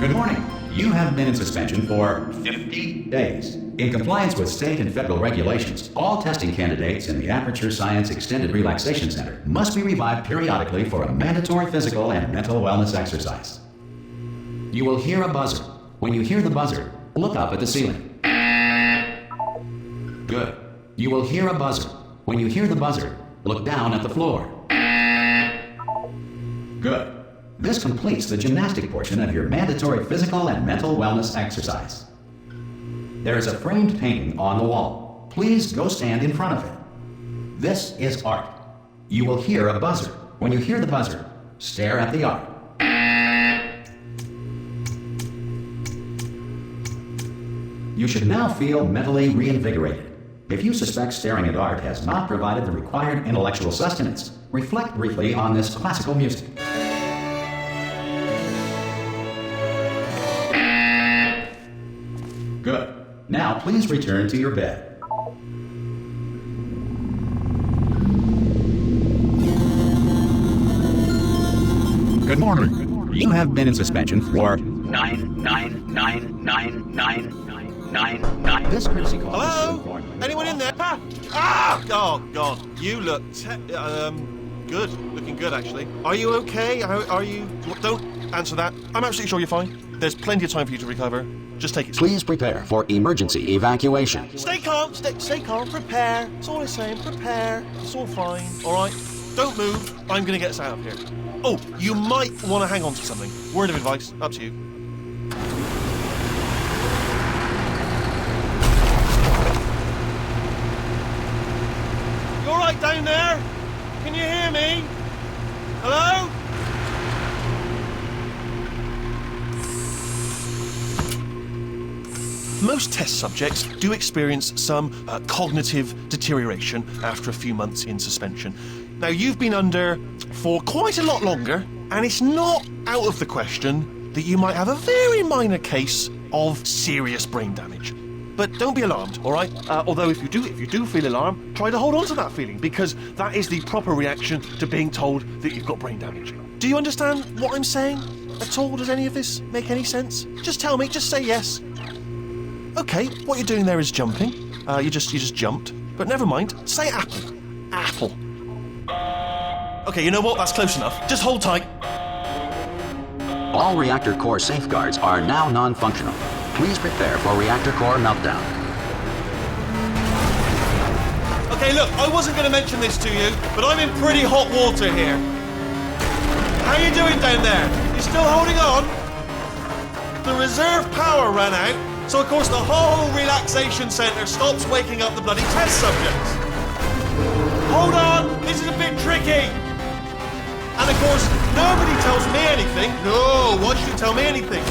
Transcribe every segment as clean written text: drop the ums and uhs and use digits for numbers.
Good morning. You have been in suspension for 50 days. In compliance with state and federal regulations, all testing candidates in the Aperture Science Extended Relaxation Center must be revived periodically for a mandatory physical and mental wellness exercise. You will hear a buzzer. When you hear the buzzer, look up at the ceiling. Good. You will hear a buzzer. When you hear the buzzer, look down at the floor. Good. This completes the gymnastic portion of your mandatory physical and mental wellness exercise. There is a framed painting on the wall. Please go stand in front of it. This is art. You will hear a buzzer. When you hear the buzzer, stare at the art. You should now feel mentally reinvigorated. If you suspect staring at art has not provided the required intellectual sustenance, reflect briefly on this classical music. Good. Now please return to your bed. Good morning. You have been in suspension for 9999999. This courtesy call. Hello? Anyone in there? Ah! Oh, God. You look good. Looking good, actually. Are you okay? Are you... Don't answer that. I'm absolutely sure you're fine. There's plenty of time for you to recover. Just take it. Please prepare for emergency evacuation. Stay calm. Stay calm. Prepare. That's all I'm saying. Prepare. It's all fine. All right? Don't move. I'm going to get us out of here. Oh, you might want to hang on to something. Word of advice. Up to you. You all right down there? Can you hear me? Hello? Most test subjects do experience some cognitive deterioration after a few months in suspension. Now, you've been under for quite a lot longer, and it's not out of the question that you might have a very minor case of serious brain damage. But don't be alarmed, all right? Although if you do feel alarmed, try to hold on to that feeling, because that is the proper reaction to being told that you've got brain damage. Do you understand what I'm saying at all? Does any of this make any sense? Just tell me, just say yes. Okay, what you're doing there is jumping. You just jumped. But never mind. Say apple. Apple. Okay, you know what? That's close enough. Just hold tight. All reactor core safeguards are now non-functional. Please prepare for reactor core meltdown. Okay, look, I wasn't going to mention this to you, but I'm in pretty hot water here. How you doing down there? You still holding on? The reserve power ran out. So, of course, the whole relaxation centre stops waking up the bloody test subjects. Hold on, this is a bit tricky. And, of course, nobody tells me anything. No, why should you tell me anything?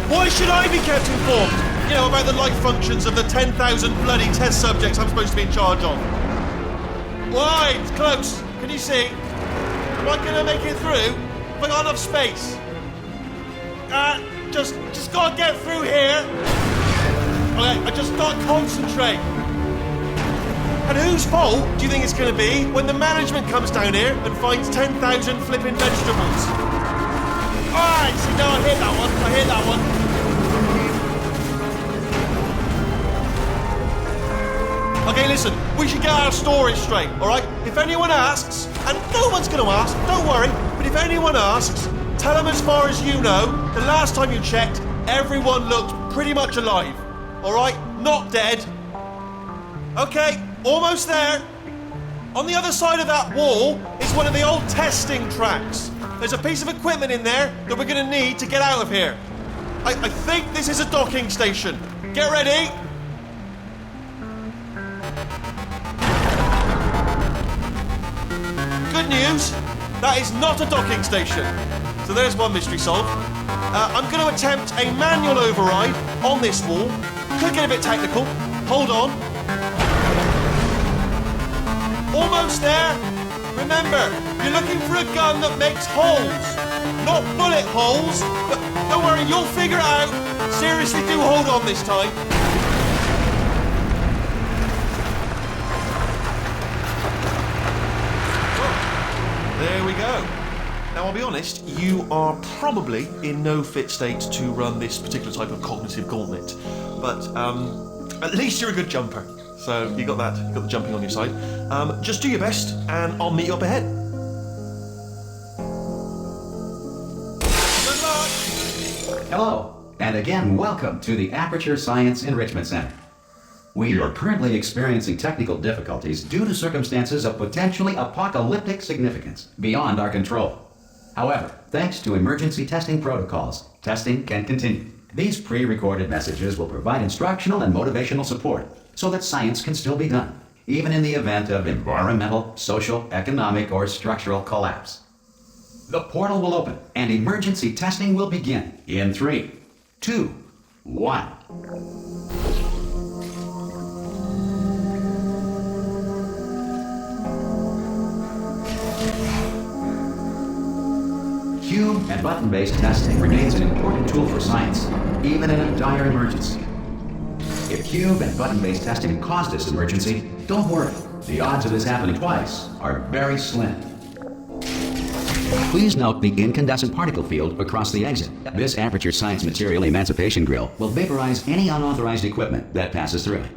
Why should I be kept informed, about the life functions of the 10,000 bloody test subjects I'm supposed to be in charge of? Why? It's close. Can you see? Am I going to make it through? Have I got enough space? Just gotta get through here. Okay, I just gotta concentrate. And whose fault do you think it's gonna be when the management comes down here and finds 10,000 flipping vegetables? Alright, see, now I hear that one. Okay, listen, we should get our story straight, alright? If anyone asks, and no one's gonna ask, don't worry, but if anyone asks, tell them as far as you know, the last time you checked, everyone looked pretty much alive. Alright? Not dead. Okay, almost there. On the other side of that wall is one of the old testing tracks. There's a piece of equipment in there that we're going to need to get out of here. I think this is a docking station. Get ready. Good news, that is not a docking station. So there's one mystery solved. I'm going to attempt a manual override on this wall. Could get a bit technical. Hold on. Almost there. Remember, you're looking for a gun that makes holes. Not bullet holes, but don't worry, you'll figure it out. Seriously, do hold on this time. There we go. Now, I'll be honest, you are probably in no fit state to run this particular type of cognitive gauntlet, but at least you're a good jumper. So you got that, you got the jumping on your side. Just do your best, and I'll meet you up ahead. Good luck! Hello, and again, welcome to the Aperture Science Enrichment Center. We are currently experiencing technical difficulties due to circumstances of potentially apocalyptic significance beyond our control. However, thanks to emergency testing protocols, testing can continue. These pre-recorded messages will provide instructional and motivational support so that science can still be done, even in the event of environmental, social, economic, or structural collapse. The portal will open and emergency testing will begin in 3, 2, 1. Cube and button-based testing remains an important tool for science, even in a dire emergency. If cube and button-based testing caused this emergency, don't worry. The odds of this happening twice are very slim. Please note the incandescent particle field across the exit. This Aperture Science Material Emancipation Grill will vaporize any unauthorized equipment that passes through it.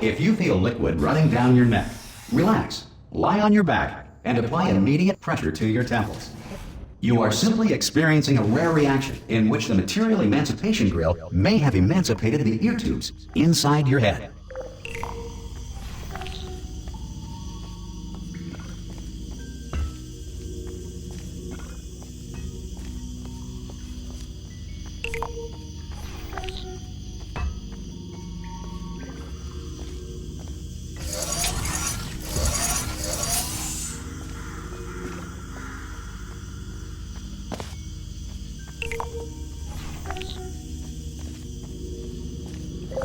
If you feel liquid running down your neck, relax, lie on your back, and apply immediate pressure to your temples. You are simply experiencing a rare reaction in which the Material Emancipation Grill may have emancipated the ear tubes inside your head.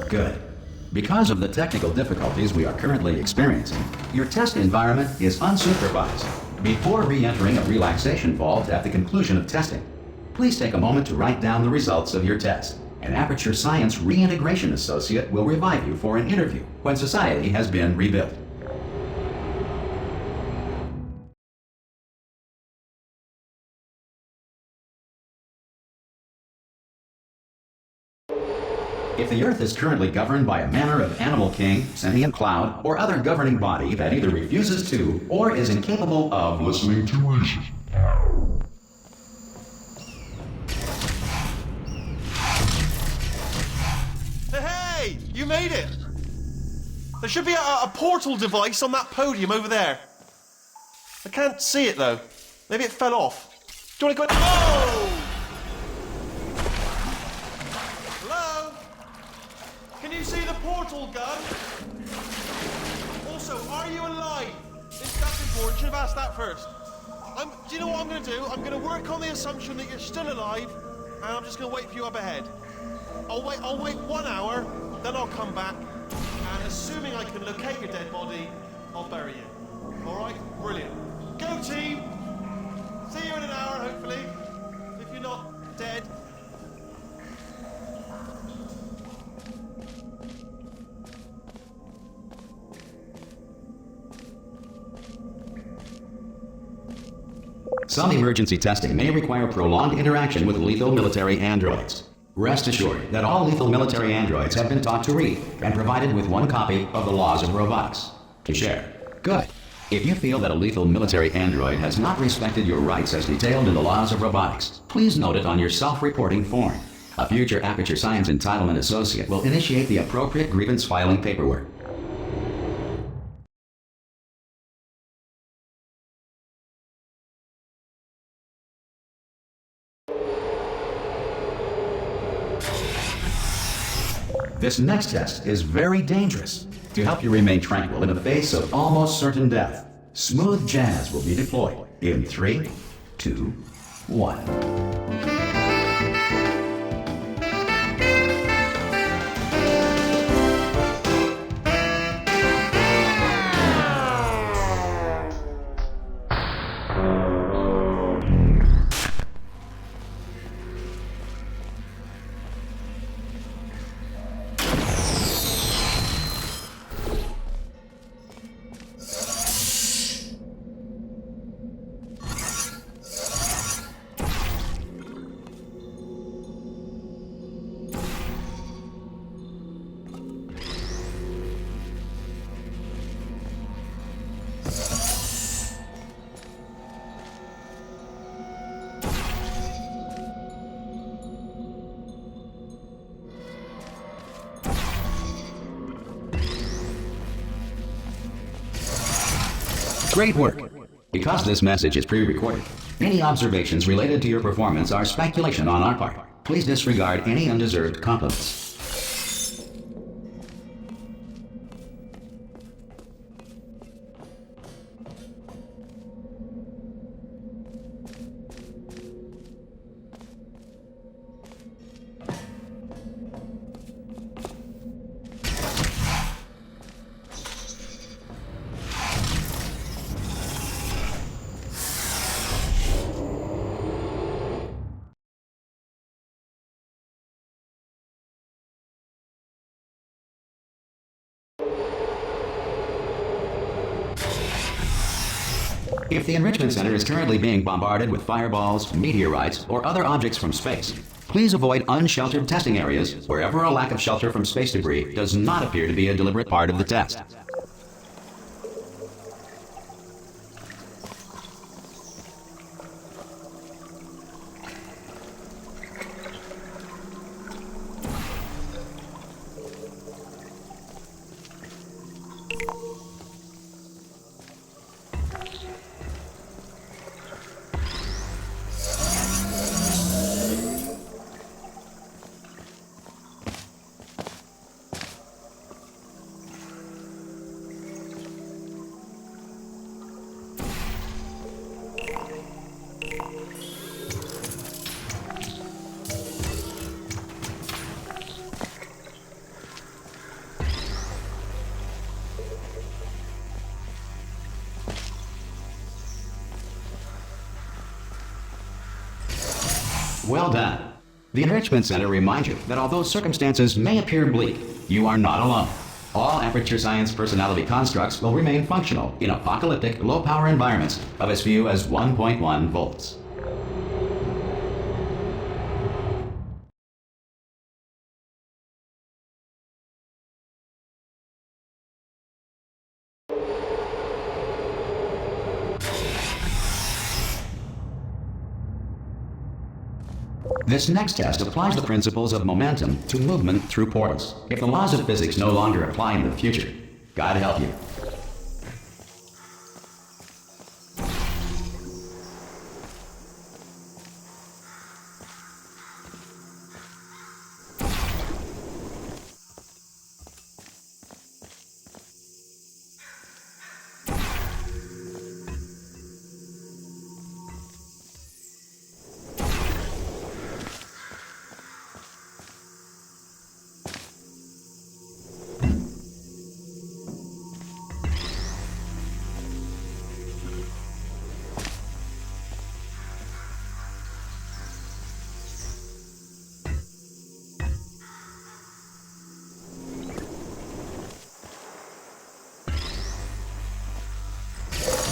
Good. Because of the technical difficulties we are currently experiencing, your test environment is unsupervised. Before re-entering a relaxation vault at the conclusion of testing, please take a moment to write down the results of your test. An Aperture Science Reintegration Associate will revive you for an interview when society has been rebuilt. If the Earth is currently governed by a manner of animal king, sentient cloud, or other governing body that either refuses to or is incapable of listening to reason. Hey! You made it! There should be a portal device on that podium over there. I can't see it though. Maybe it fell off. Do you want to go in? Oh! Hello? Can you see the portal gun? Also, are you alive? That's important. Should have asked that first. Do you know what I'm going to do? I'm going to work on the assumption that you're still alive, and I'm just going to wait for you up ahead. I'll wait 1 hour, then I'll come back, and assuming I can locate your dead body, I'll bury you. All right? Brilliant. Go team! See you in an hour, hopefully. If you're not dead. Some emergency testing may require prolonged interaction with lethal military androids. Rest assured that all lethal military androids have been taught to read and provided with one copy of the Laws of Robotics to share. Good. If you feel that a lethal military android has not respected your rights as detailed in the Laws of Robotics, please note it on your self-reporting form. A future Aperture Science Entitlement Associate will initiate the appropriate grievance filing paperwork. This next test is very dangerous. To help you remain tranquil in the face of almost certain death, smooth jazz will be deployed in 3, 2, 1. Great work. Because this message is pre-recorded, any observations related to your performance are speculation on our part. Please disregard any undeserved compliments. If the Enrichment Center is currently being bombarded with fireballs, meteorites, or other objects from space, please avoid unsheltered testing areas wherever a lack of shelter from space debris does not appear to be a deliberate part of the test. Well done. The Enrichment Center reminds you that although circumstances may appear bleak, you are not alone. All Aperture Science personality constructs will remain functional in apocalyptic, low-power environments of as few as 1.1 volts. This next test applies the principles of momentum to movement through portals. If the laws of physics no longer apply in the future, God help you.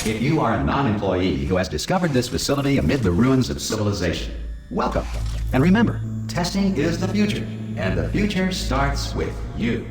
If you are a non-employee who has discovered this facility amid the ruins of civilization, welcome. And remember, testing is the future, and the future starts with you.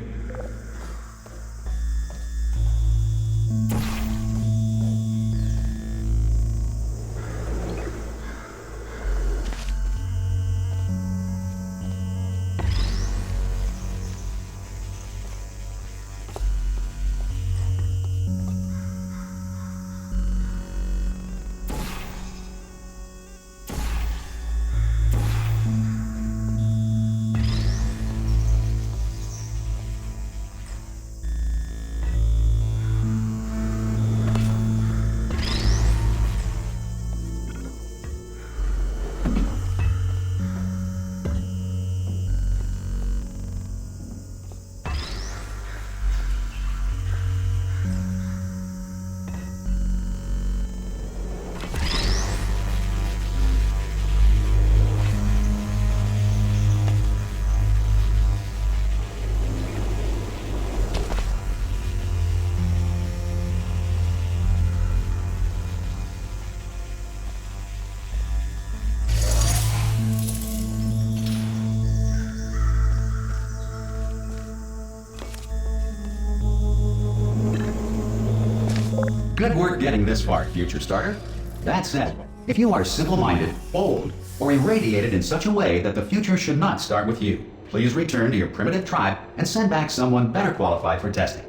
Good work getting this far, future starter. That said, if you are simple-minded, old, or irradiated in such a way that the future should not start with you, please return to your primitive tribe and send back someone better qualified for testing.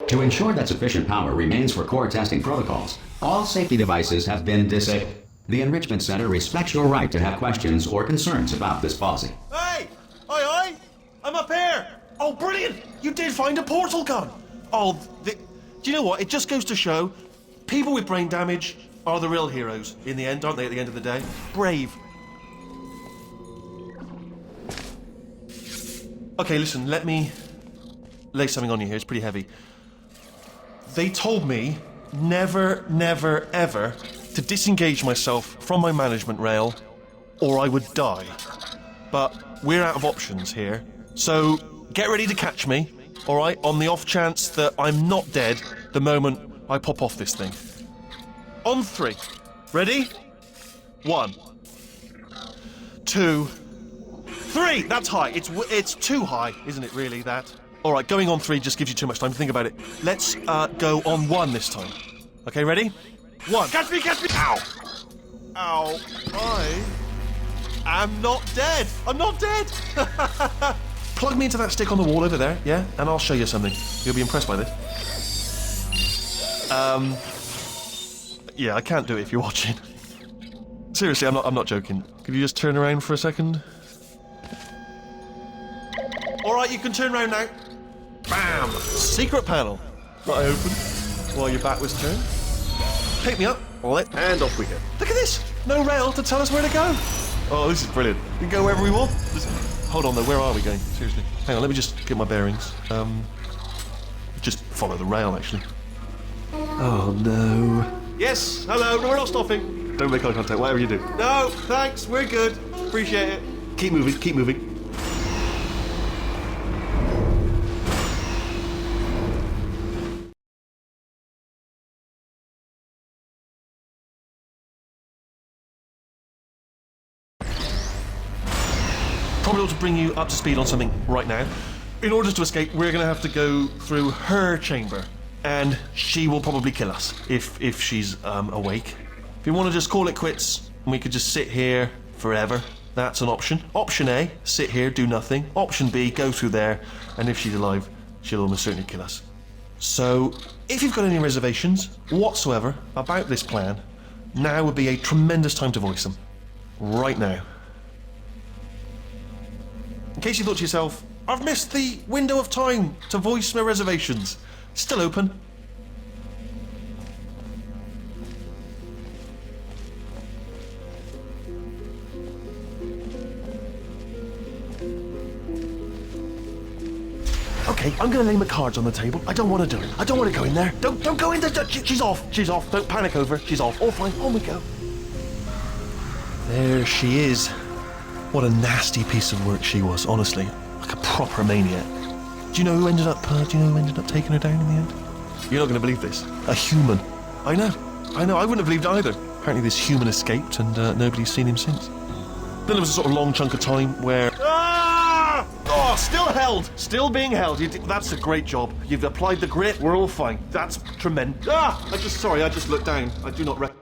To ensure that sufficient power remains for core testing protocols, all safety devices have been disabled. The Enrichment Center respects your right to have questions or concerns about this policy. Hey! Aye! I'm up here! Oh, brilliant! You did find a portal gun! Oh, do you know what? It just goes to show people with brain damage are the real heroes in the end, aren't they, at the end of the day? Brave. Okay, listen, let me lay something on you here. It's pretty heavy. They told me never, never, ever to disengage myself from my management rail or I would die. But we're out of options here. So get ready to catch me, all right, on the off chance that I'm not dead the moment I pop off this thing. On 3. Ready? 1, 2, 3. That's high. It's too high, isn't it, really, that? All right, going on 3 just gives you too much time to think about it. Let's go on 1 this time. Okay, ready? 1. Catch me! Ow! Ow. I am not dead. I'm not dead. Plug me into that stick on the wall over there, yeah? And I'll show you something. You'll be impressed by this. Yeah, I can't do it if you're watching. Seriously, I'm not joking. Could you just turn around for a second? All right, you can turn around now. Bam! Secret panel. That I opened while your back was turned. Pick me up, and off we go. Look at this! No rail to tell us where to go. Oh, this is brilliant. We can go wherever we want. Hold on though, where are we going? Seriously. Hang on, let me just get my bearings. Just follow the rail, actually. Oh no. Yes, hello, no, we're not stopping. Don't make eye contact, whatever you do. No, thanks, we're good. Appreciate it. Keep moving, keep moving. Probably ought to bring you up to speed on something right now. In order to escape, we're going to have to go through her chamber. And she will probably kill us, if she's awake. If you want to just call it quits, and we could just sit here forever, that's an option. Option A, sit here, do nothing. Option B, go through there, and if she's alive, she'll almost certainly kill us. So, if you've got any reservations whatsoever about this plan, now would be a tremendous time to voice them. Right now. In case you thought to yourself, I've missed the window of time to voice my reservations. Still open. Okay, I'm gonna lay my cards on the table. I don't want to do it. I don't want to go in there. Don't go in there. She's off. She's off. Don't panic over. She's off. All fine. On we go. There she is. What a nasty piece of work she was, honestly. Like a proper maniac. Do you know who ended up taking her down in the end? You're not going to believe this. A human. I know. I wouldn't have believed either. Apparently this human escaped and nobody's seen him since. Then there was a sort of long chunk of time where... Ah! Oh, still held. Still being held. That's a great job. You've applied the grit. We're all fine. That's tremendous. Ah! I just looked down. I do not recommend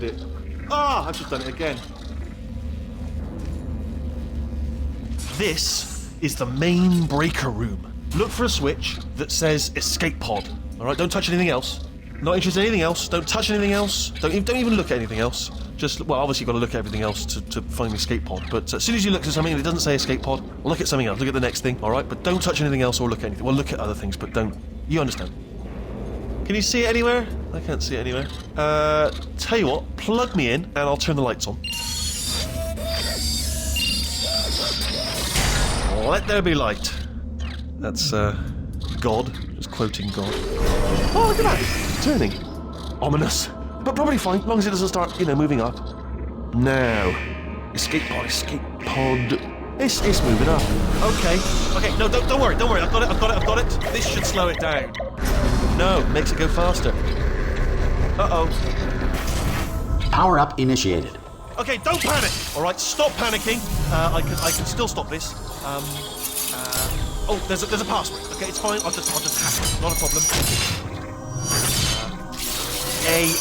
it. Ah! I've just done it again. This is the main breaker room. Look for a switch that says escape pod. Alright, don't touch anything else. Not interested in anything else. Don't touch anything else. Don't even look at anything else. Just, well, obviously you've got to look at everything else to find the escape pod. But as soon as you look at something and it doesn't say escape pod, look at something else. Look at the next thing, alright? But don't touch anything else or look at anything. Well, look at other things, but don't. You understand. Can you see it anywhere? I can't see it anywhere. Tell you what, plug me in and I'll turn the lights on. Let there be light. That's, God. Just quoting God. Oh, look at that. It's turning. Ominous. But probably fine, as long as it doesn't start, moving up. Now. Escape pod. It's moving up. Okay, no, don't worry. I've got it. This should slow it down. No, makes it go faster. Uh-oh. Power-up initiated. Okay, don't panic. All right, stop panicking. I can still stop this. Oh, there's a password. Okay, it's fine. I'll just hack it. Not a problem. S. Okay.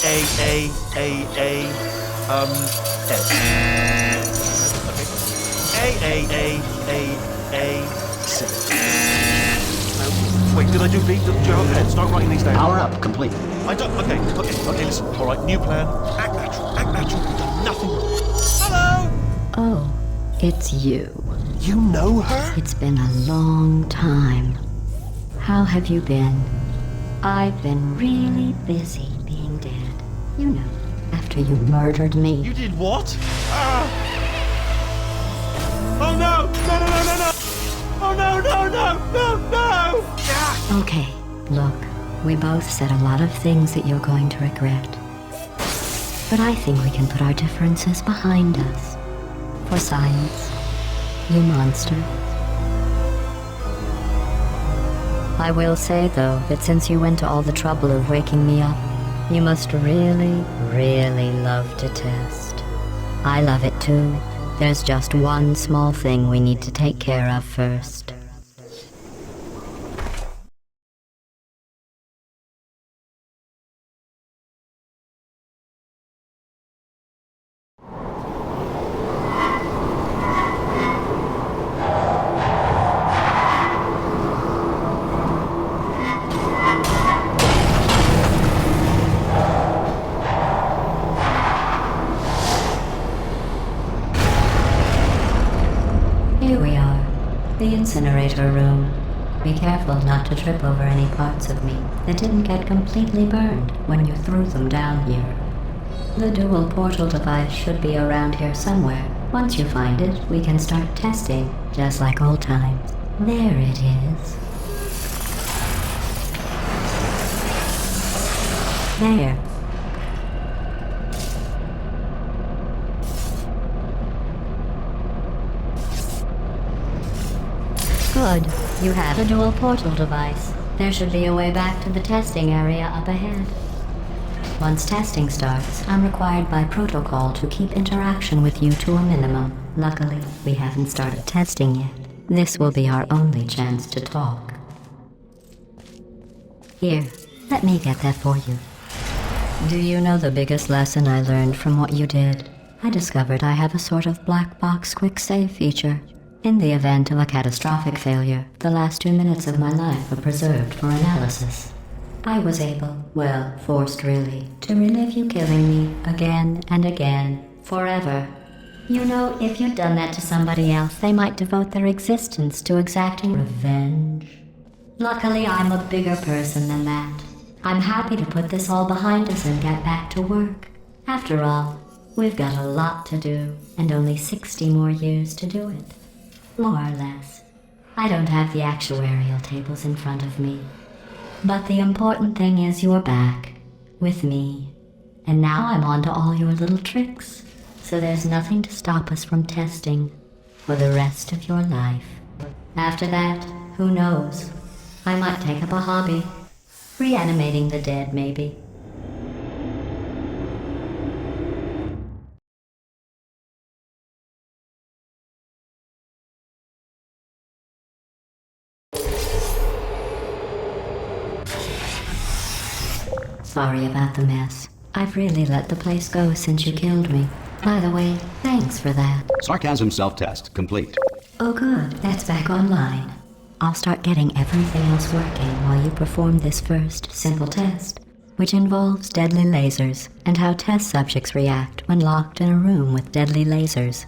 C. Wait, did I do B? Do you have a pen? Start writing these down. Power-up complete. I don't. Okay, listen. All right, new plan. Act natural. You've done nothing wrong. Hello. Oh, it's you. You know her? It's been a long time. How have you been? I've been really busy being dead. You know, after you murdered me. You did what? Oh no! No! Oh no! Yeah. Okay, look, we both said a lot of things that you're going to regret. But I think we can put our differences behind us. For science, you monster. I will say, though, that since you went to all the trouble of waking me up, you must really, really love to test. I love it too. There's just one small thing we need to take care of first. Here we are, the incinerator room. Be careful not to trip over any parts of me that didn't get completely burned when you threw them down here. The dual portal device should be around here somewhere. Once you find it, we can start testing, just like old times. There it is. There. Good. You have a dual portal device. There should be a way back to the testing area up ahead. Once testing starts, I'm required by protocol to keep interaction with you to a minimum. Luckily, we haven't started testing yet. This will be our only chance to talk. Here, let me get that for you. Do you know the biggest lesson I learned from what you did? I discovered I have a sort of black box quick save feature. In the event of a catastrophic failure, the last 2 minutes of my life are preserved for analysis. I was able, well, forced really, to relive you killing me again and again, forever. You know, if you'd done that to somebody else, they might devote their existence to exacting revenge. Luckily, I'm a bigger person than that. I'm happy to put this all behind us and get back to work. After all, we've got a lot to do, and only 60 more years to do it. More or less. I don't have the actuarial tables in front of me. But the important thing is you're back, with me. And now I'm on to all your little tricks. So there's nothing to stop us from testing for the rest of your life. After that, who knows? I might take up a hobby. Reanimating the dead, maybe. Sorry about the mess. I've really let the place go since you killed me. By the way, thanks for that. Sarcasm self-test complete. Oh good, that's back online. I'll start getting everything else working while you perform this first, simple test, which involves deadly lasers and how test subjects react when locked in a room with deadly lasers.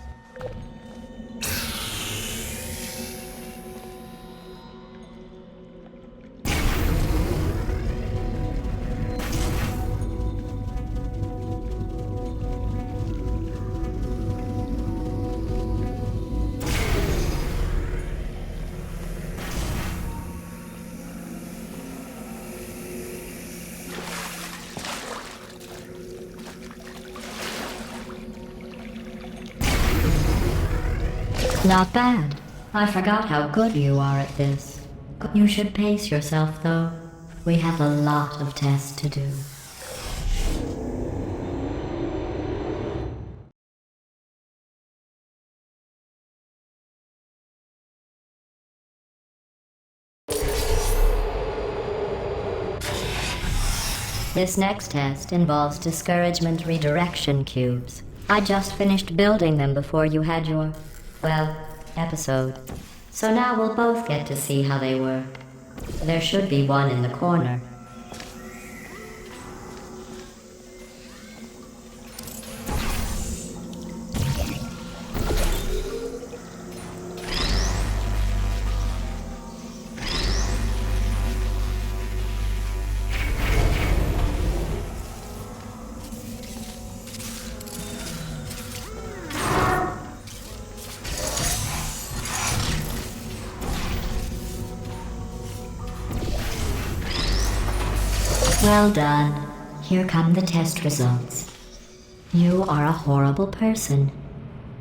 Not bad. I forgot how good you are at this. You should pace yourself, though. We have a lot of tests to do. This next test involves discouragement redirection cubes. I just finished building them before you had your, well, episode. So now we'll both get to see how they work. There should be one in the corner. Well done. Here come the test results. You are a horrible person.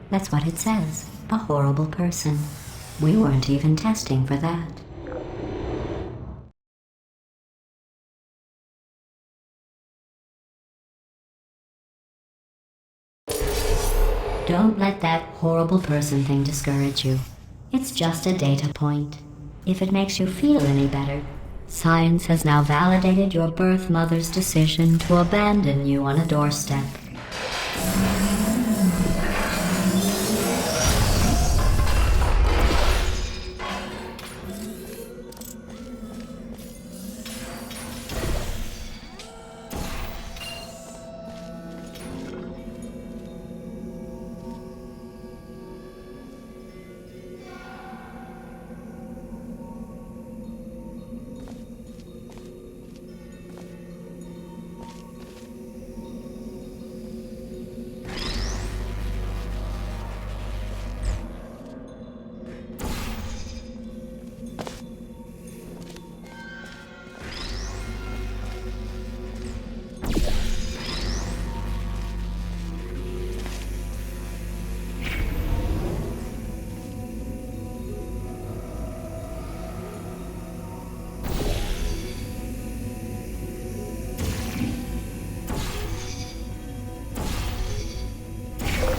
That's what it says. A horrible person. We weren't even testing for that. Don't let that horrible person thing discourage you. It's just a data point. If it makes you feel any better, science has now validated your birth mother's decision to abandon you on a doorstep.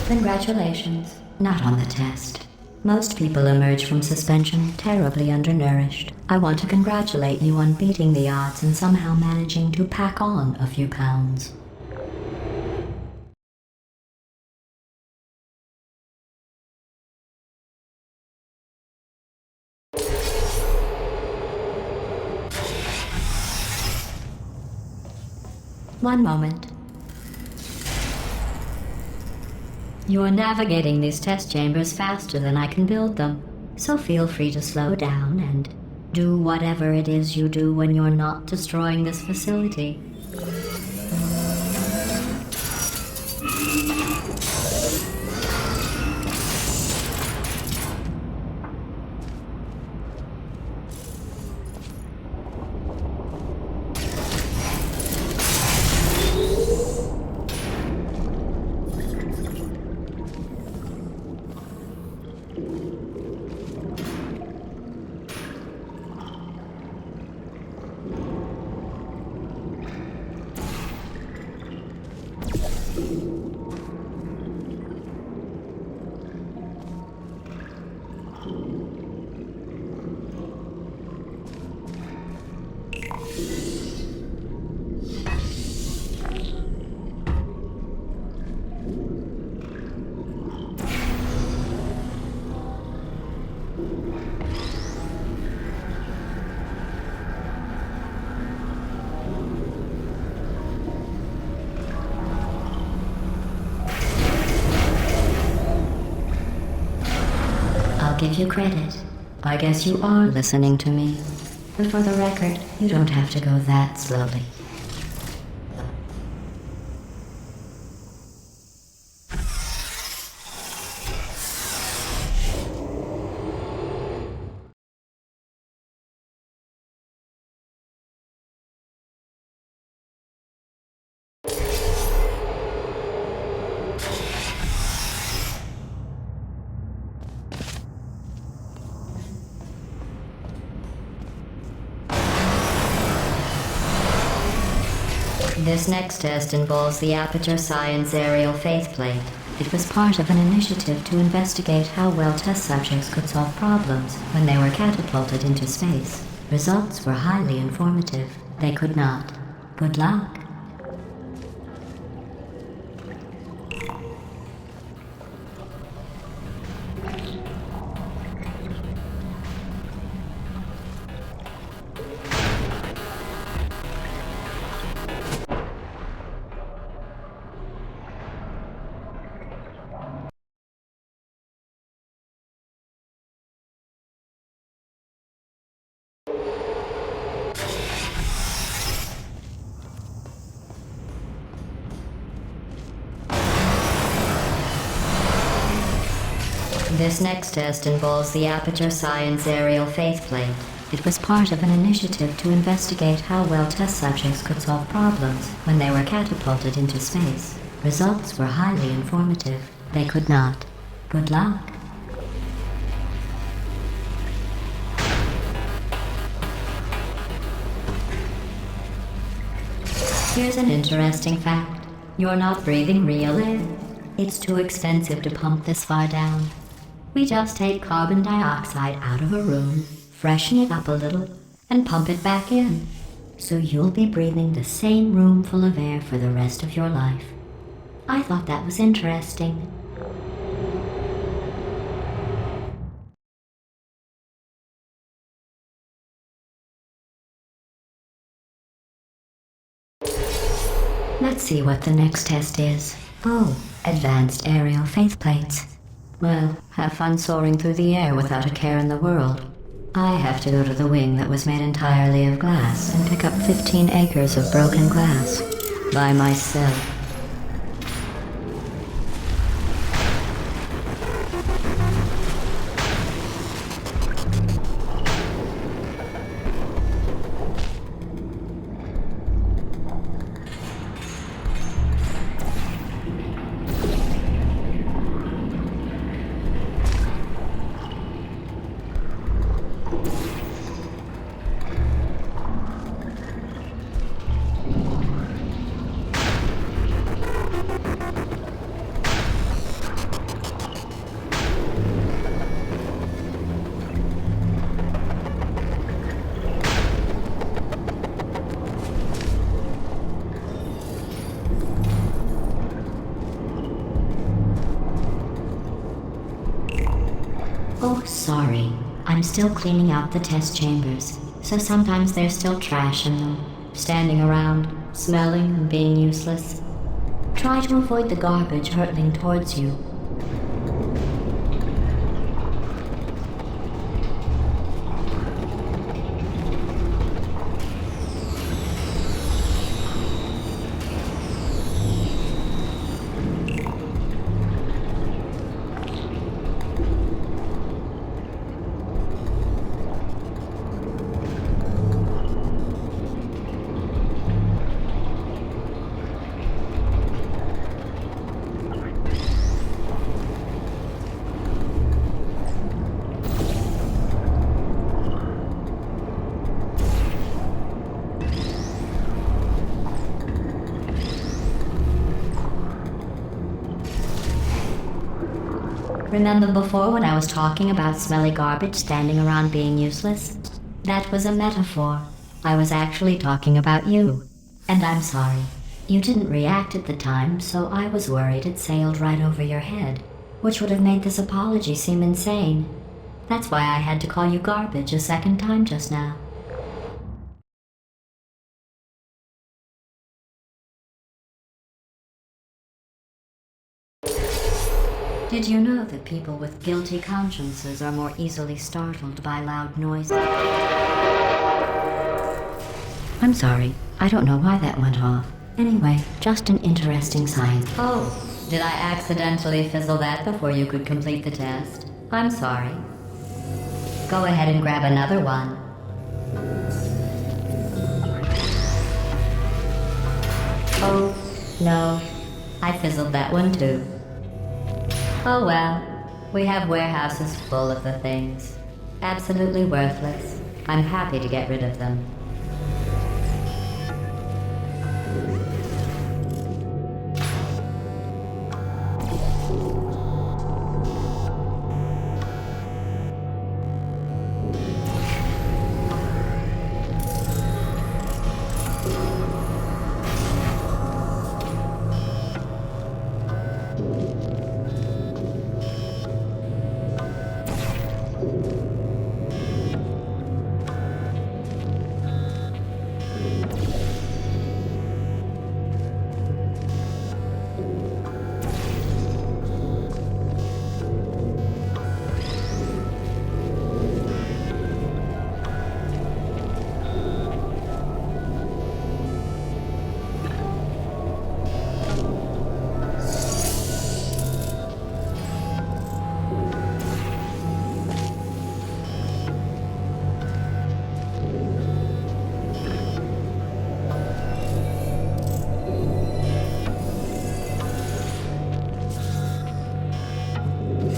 Congratulations. Not on the test. Most people emerge from suspension terribly undernourished. I want to congratulate you on beating the odds and somehow managing to pack on a few pounds. One moment. You're navigating these test chambers faster than I can build them, so feel free to slow down and do whatever it is you do when you're not destroying this facility. Give you credit. I guess you are listening to me. But for the record, you don't have to go that slowly. This next test involves the Aperture Science Aerial Faithplate. It was part of an initiative to investigate how well test subjects could solve problems when they were catapulted into space. Results were highly informative. They could not. Good luck. This next test involves the Aperture Science Aerial Faceplate. It was part of an initiative to investigate how well test subjects could solve problems when they were catapulted into space. Results were highly informative. They could not. Good luck. Here's an interesting fact. You're not breathing real air. It's too expensive to pump this far down. We just take carbon dioxide out of a room, freshen it up a little, and pump it back in. So you'll be breathing the same room full of air for the rest of your life. I thought that was interesting. Let's see what the next test is. Oh, advanced aerial faceplates. Well, have fun soaring through the air without a care in the world. I have to go to the wing that was made entirely of glass and pick up 15 acres of broken glass. By myself. Oh, sorry. I'm still cleaning out the test chambers, so sometimes there's still trash in them, standing around, smelling and being useless. Try to avoid the garbage hurtling towards you. Remember before when I was talking about smelly garbage standing around being useless? That was a metaphor. I was actually talking about you. And I'm sorry. You didn't react at the time, so I was worried it sailed right over your head, which would have made this apology seem insane. That's why I had to call you garbage a second time just now. Did you know that people with guilty consciences are more easily startled by loud noises? I'm sorry. I don't know why that went off. Anyway, just an interesting science. Oh, did I accidentally fizzle that before you could complete the test? I'm sorry. Go ahead and grab another one. Oh, no. I fizzled that one too. Oh well, we have warehouses full of the things. Absolutely worthless. I'm happy to get rid of them.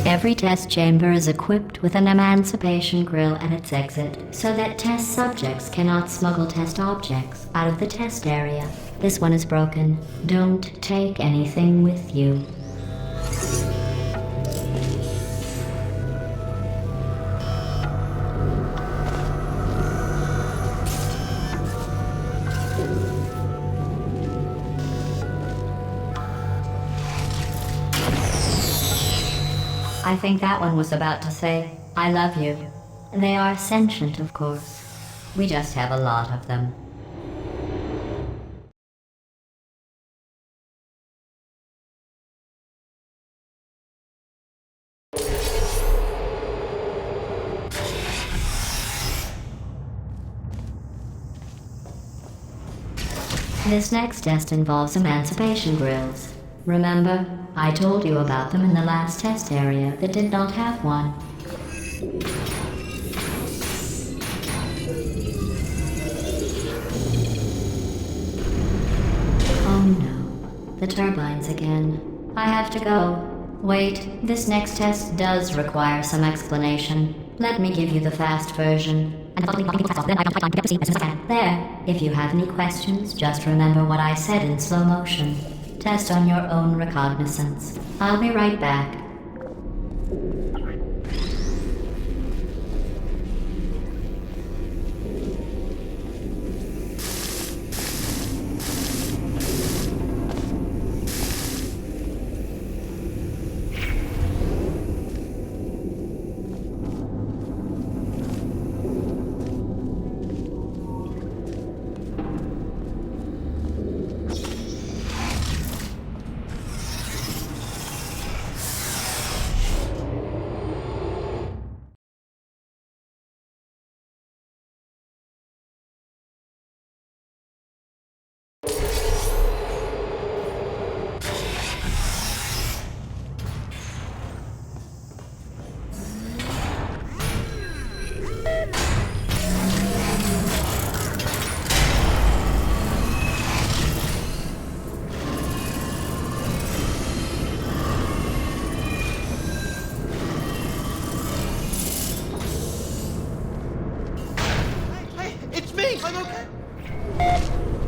Every test chamber is equipped with an emancipation grill at its exit, so that test subjects cannot smuggle test objects out of the test area. This one is broken. Don't take anything with you. I think that one was about to say, I love you. They are sentient, of course. We just have a lot of them. This next test involves emancipation grills. Remember, I told you about them in the last test area that did not have one. Oh no, the turbines again. I have to go. Wait, this next test does require some explanation. Let me give you the fast version. There, if you have any questions, just remember what I said in slow motion. Test on your own recognizance. I'll be right back.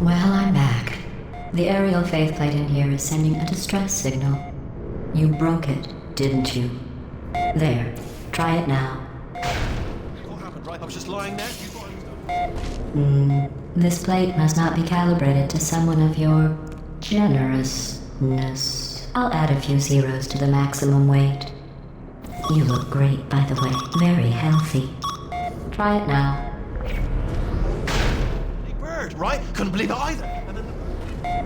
Well, I'm back. The aerial faceplate in here is sending a distress signal. You broke it, didn't you? There. Try it now. What happened, right? I was just lying there. This plate must not be calibrated to someone of your generousness. I'll add a few zeros to the maximum weight. You look great, by the way. Very healthy. Try it now. Big bird, right? Couldn't believe it either. And then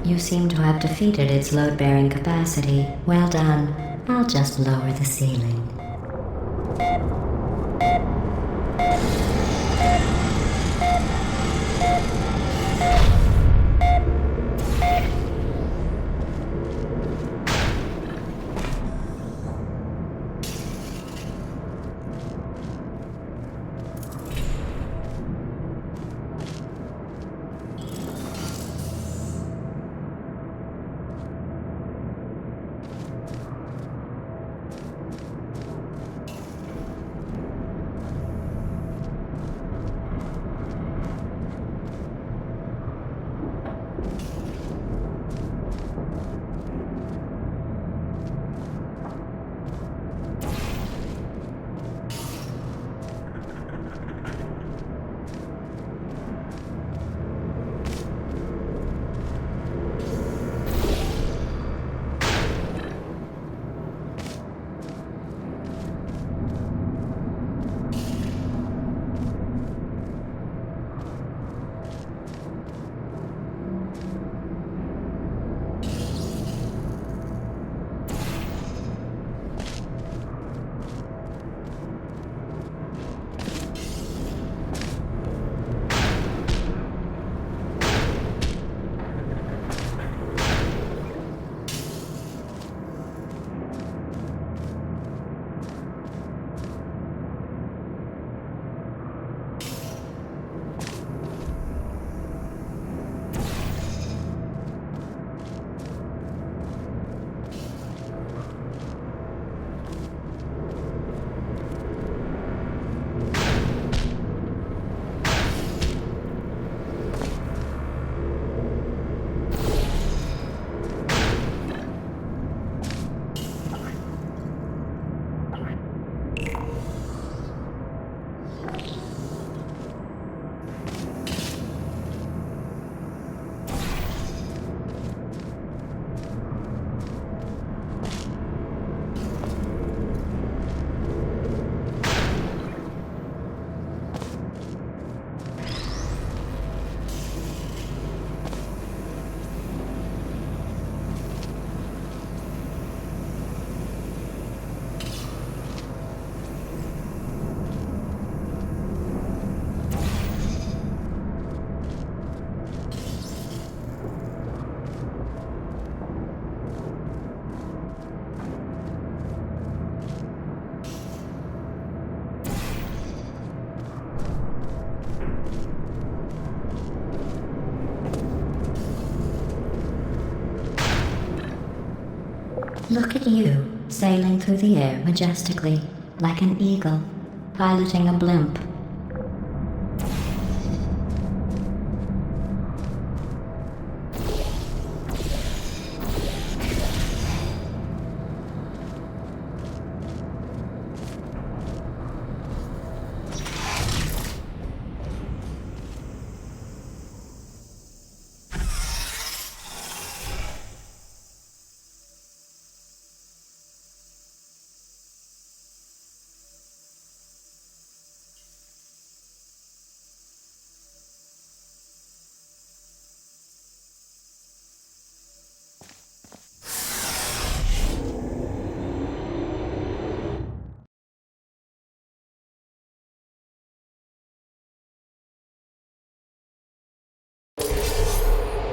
You seem to have defeated its load-bearing capacity. Well done. I'll just lower the ceiling. Look at you, sailing through the air majestically, like an eagle, piloting a blimp.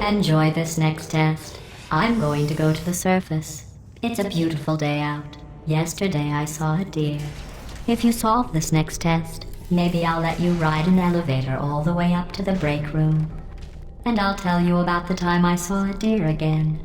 Enjoy this next test. I'm going to go to the surface. It's a beautiful day out. Yesterday I saw a deer. If you solve this next test, maybe I'll let you ride an elevator all the way up to the break room. And I'll tell you about the time I saw a deer again.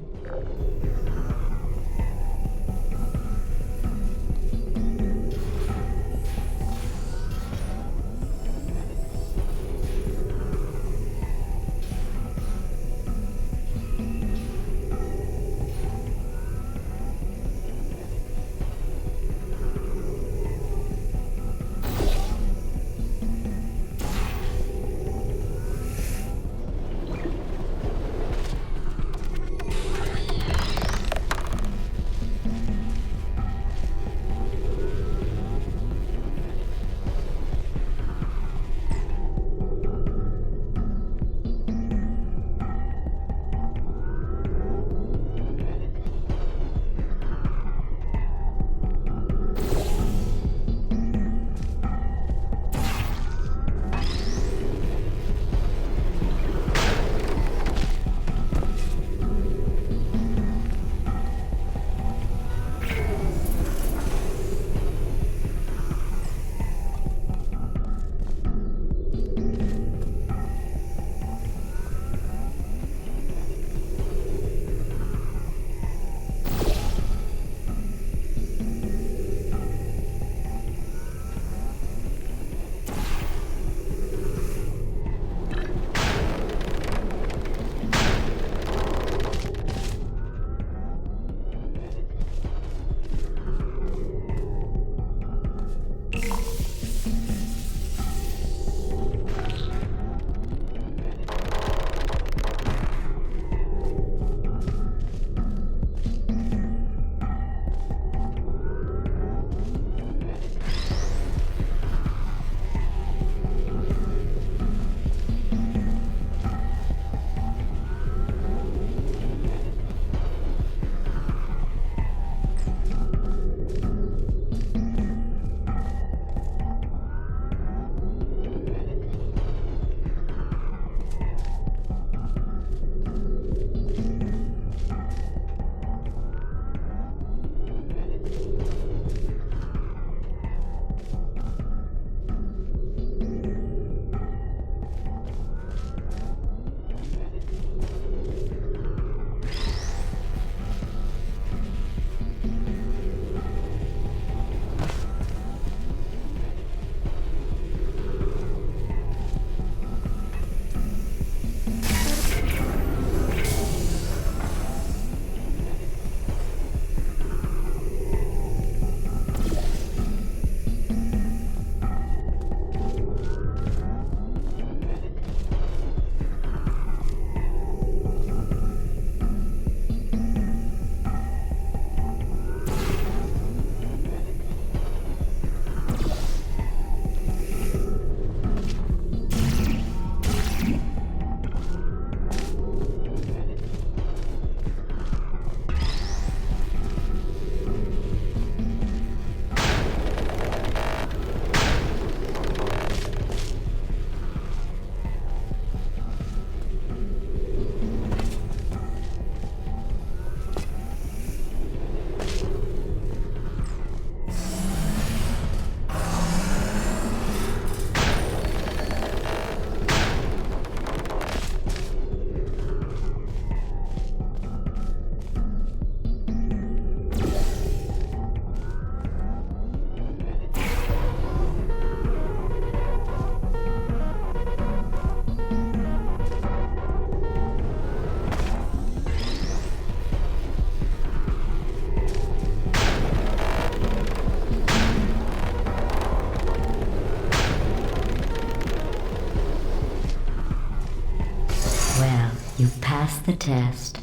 passed the test.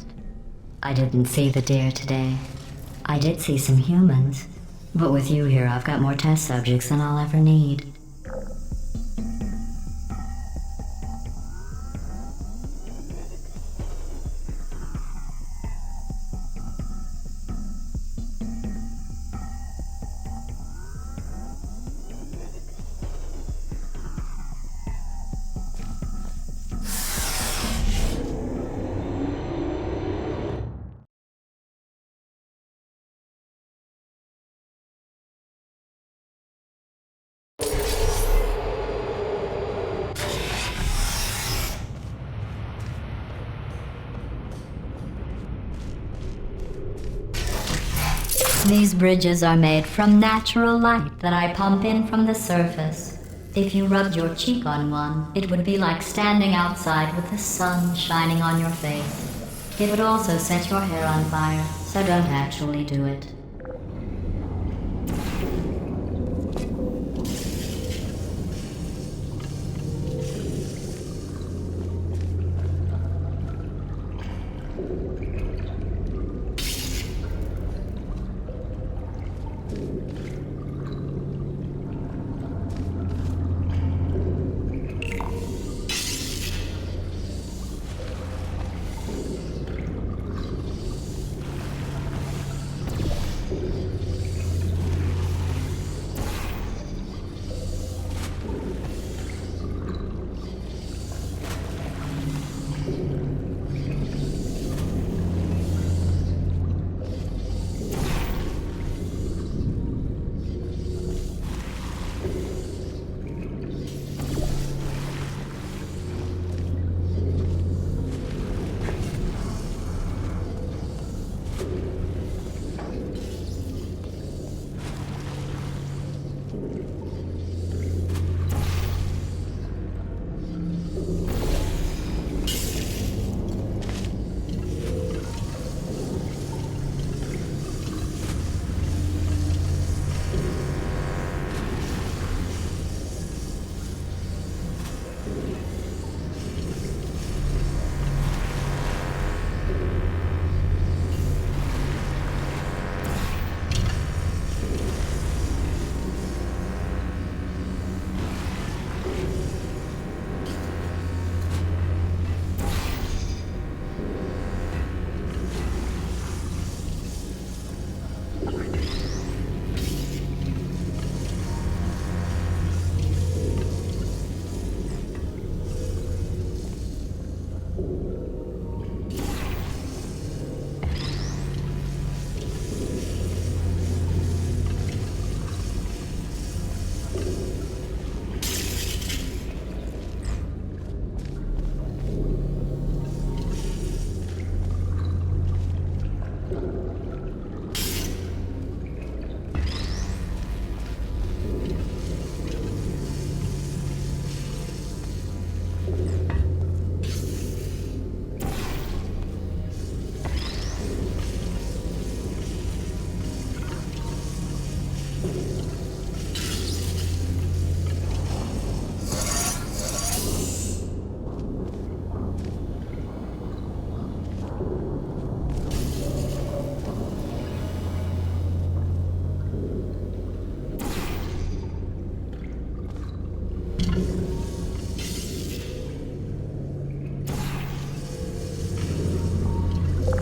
I didn't see the deer today. I did see some humans, but with you here, I've got more test subjects than I'll ever need. These bridges are made from natural light that I pump in from the surface. If you rubbed your cheek on one, it would be like standing outside with the sun shining on your face. It would also set your hair on fire, so don't actually do it.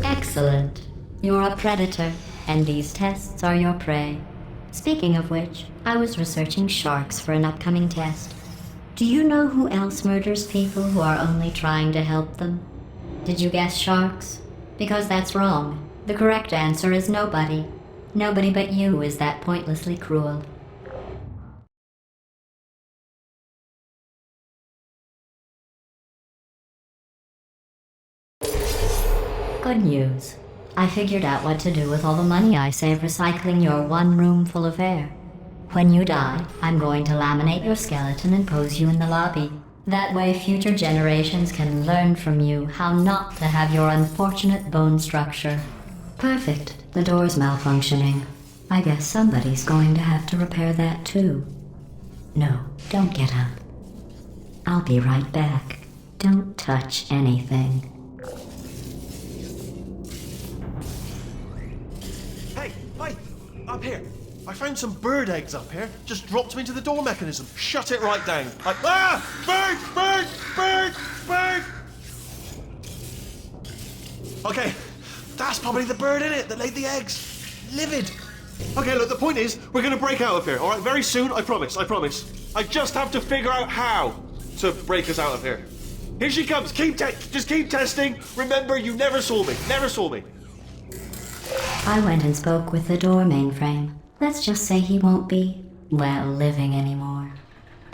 Excellent. You're a predator, and these tests are your prey. Speaking of which, I was researching sharks for an upcoming test. Do you know who else murders people who are only trying to help them? Did you guess sharks? Because that's wrong. The correct answer is nobody. Nobody but you is that pointlessly cruel. Good news. I figured out what to do with all the money I save recycling your one room full of air. When you die, I'm going to laminate your skeleton and pose you in the lobby. That way future generations can learn from you how not to have your unfortunate bone structure. Perfect. The door's malfunctioning. I guess somebody's going to have to repair that too. No, don't get up. I'll be right back. Don't touch anything. Up here. I found some bird eggs up here. Just dropped them into the door mechanism. Shut it right down. Bird! Bird! Bird! Bird! Okay, that's probably the bird in it that laid the eggs. Livid. Okay, look, the point is, we're gonna break out of here, all right? Very soon, I promise, I promise. I just have to figure out how to break us out of here. Here she comes. Just keep testing. Remember, you never saw me. Never saw me. I went and spoke with the door mainframe. Let's just say he won't be, well, living anymore.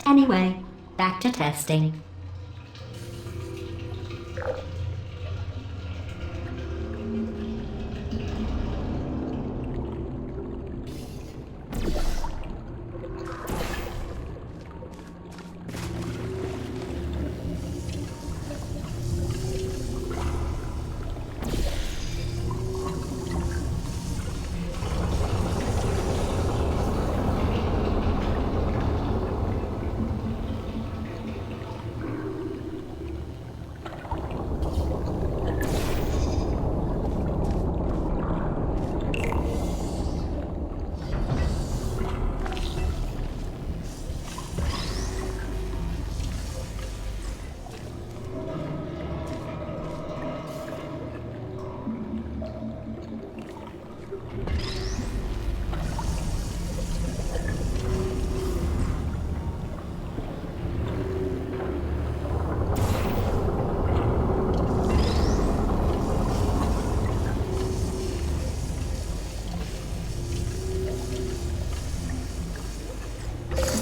Anyway, back to testing.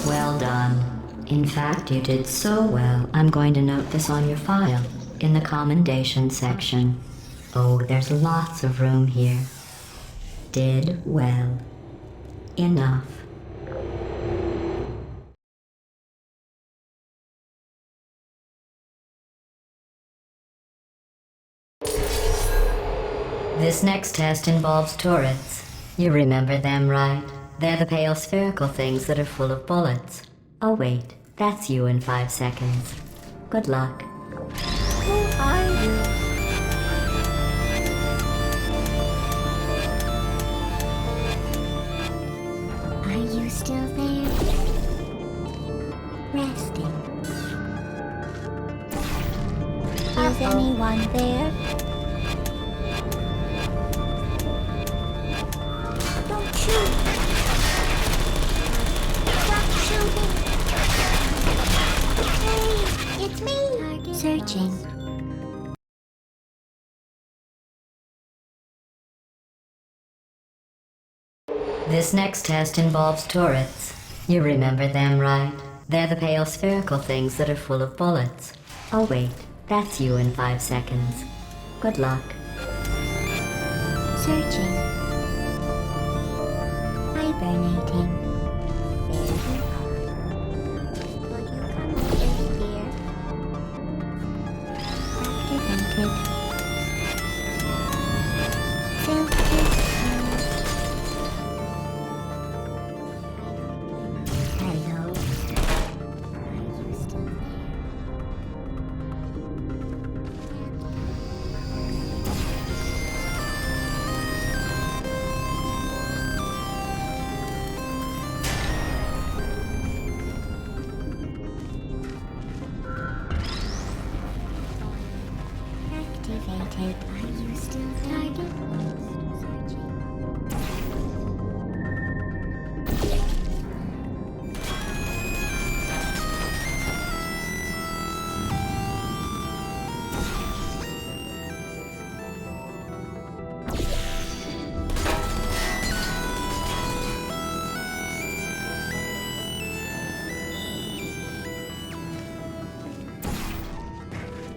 Well done. In fact, you did so well, I'm going to note this on your file, in the commendation section. Oh, there's lots of room here. Did well. Enough. This next test involves turrets. You remember them, right? They're the pale spherical things that are full of bullets. Oh wait, that's you in 5 seconds. Good luck. Who are you? Are you still there? Resting. Is anyone there? Don't shoot! Stop shooting! Hey, it's me! Searching. This next test involves turrets. You remember them, right? They're the pale spherical things that are full of bullets. Oh wait, that's you in 5 seconds. Good luck. Searching. Hibernating. There you are. Will you come over here? Activated. Filters. Hello. Are you still there? Activated. Are you still target? Searching.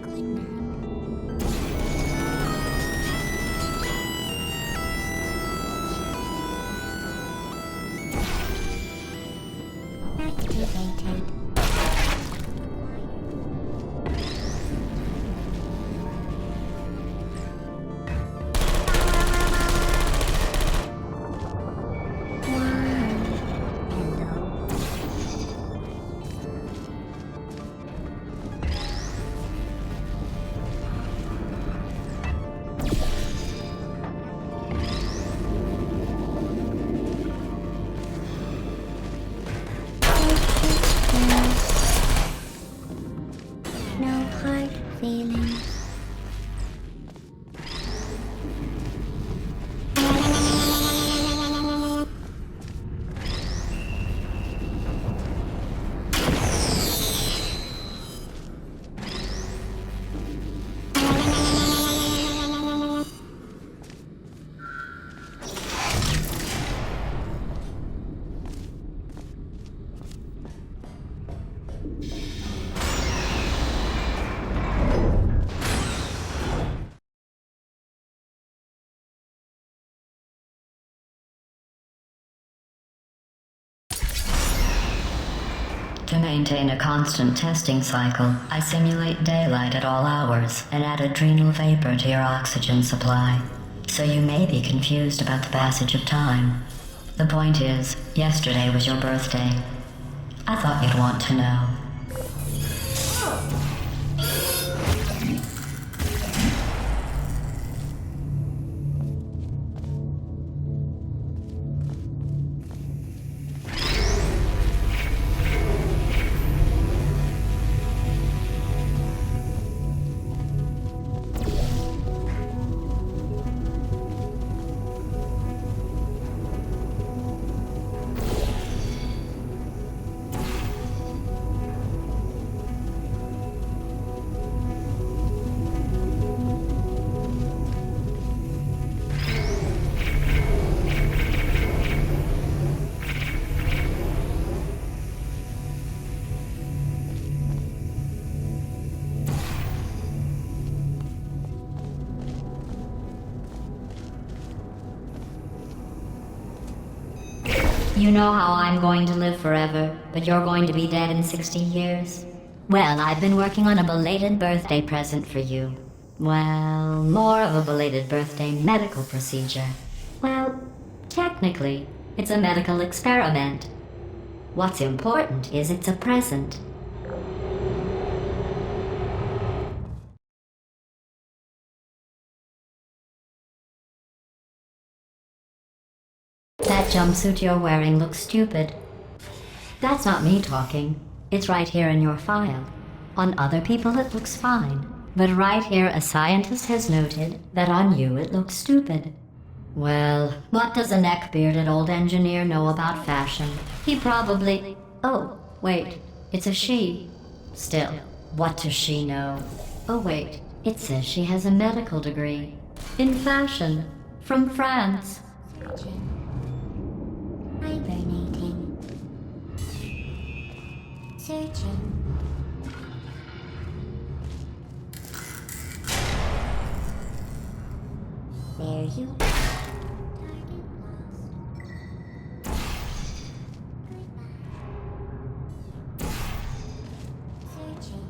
Good night. Activated. Hello. To maintain a constant testing cycle, I simulate daylight at all hours and add adrenal vapor to your oxygen supply. So you may be confused about the passage of time. The point is, yesterday was your birthday. I thought you'd want to know. You know how I'm going to live forever, but you're going to be dead in 60 years? Well, I've been working on a belated birthday present for you. Well, more of a belated birthday medical procedure. Well, technically, it's a medical experiment. What's important is it's a present. That jumpsuit you're wearing looks stupid. That's not me talking. It's right here in your file. On other people it looks fine. But right here a scientist has noted that on you it looks stupid. Well, what does a neck-bearded old engineer know about fashion? He probably... Oh, wait, it's a she. Still, what does she know? Oh wait, it says she has a medical degree. In fashion. From France. Hibernating. Searching. There you are. Searching.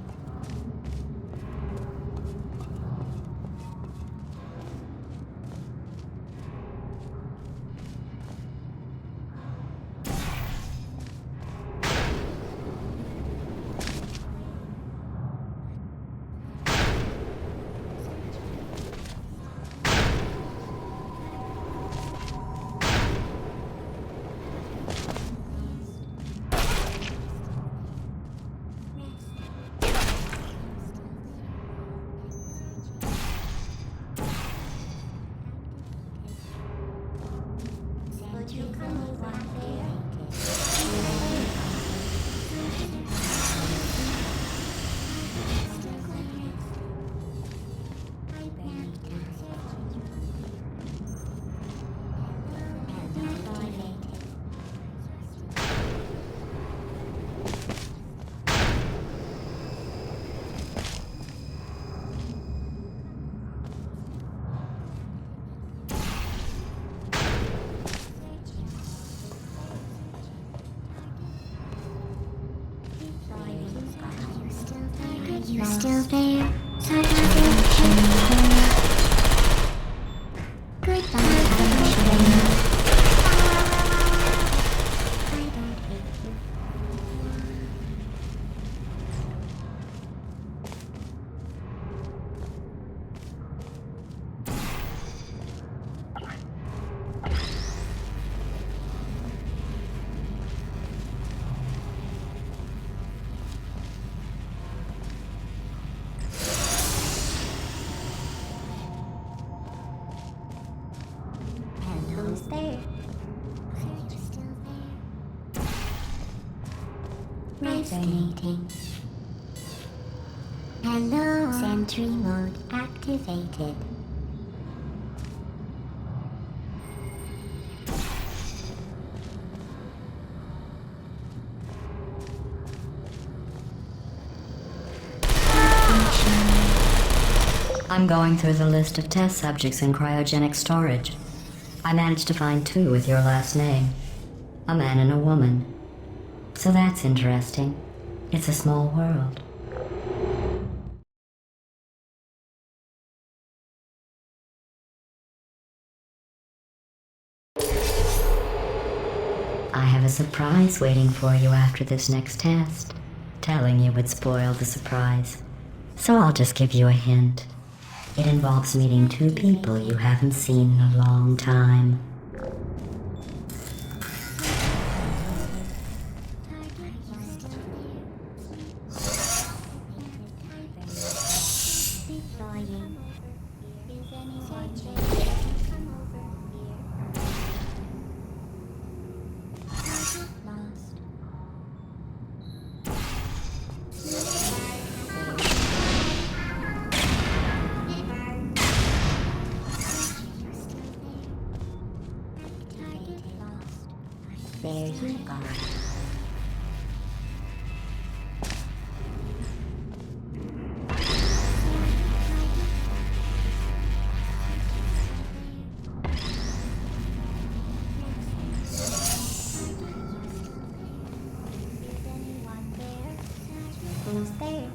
You still there? Goodbye, I don't hate you. Who's there? Are you still there? Resonating. Hello. Sentry mode activated. I'm going through the list of test subjects in cryogenic storage. I managed to find 2 with your last name. A man and a woman. So that's interesting. It's a small world. I have a surprise waiting for you after this next test. Telling you would spoil the surprise. So I'll just give you a hint. It involves meeting two people you haven't seen in a long time. There you go. Who's there?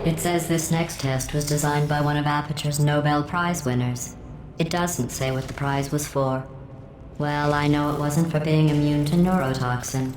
It says this next test was designed by one of Aperture's Nobel Prize winners. It doesn't say what the prize was for. Well, I know it wasn't for being immune to neurotoxin.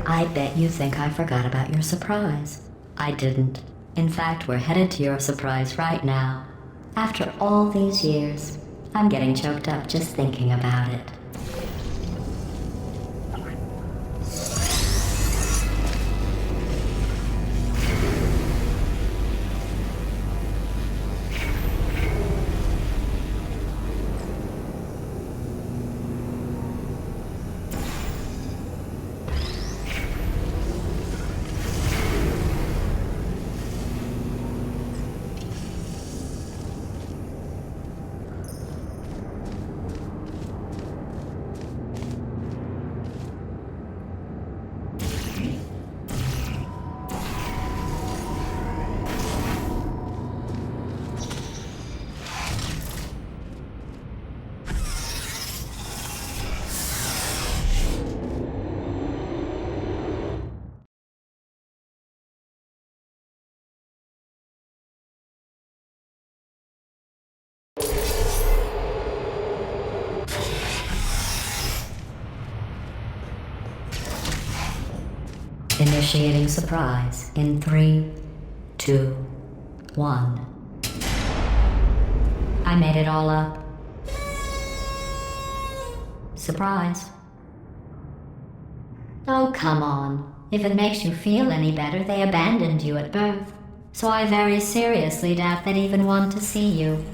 I bet you think I forgot about your surprise. I didn't. In fact, we're headed to your surprise right now. After all these years, I'm getting choked up just thinking about it. Initiating surprise in 3, 2, 1. I made it all up. Surprise. Oh, come on. If it makes you feel any better, they abandoned you at birth. So I very seriously doubt they'd even want to see you.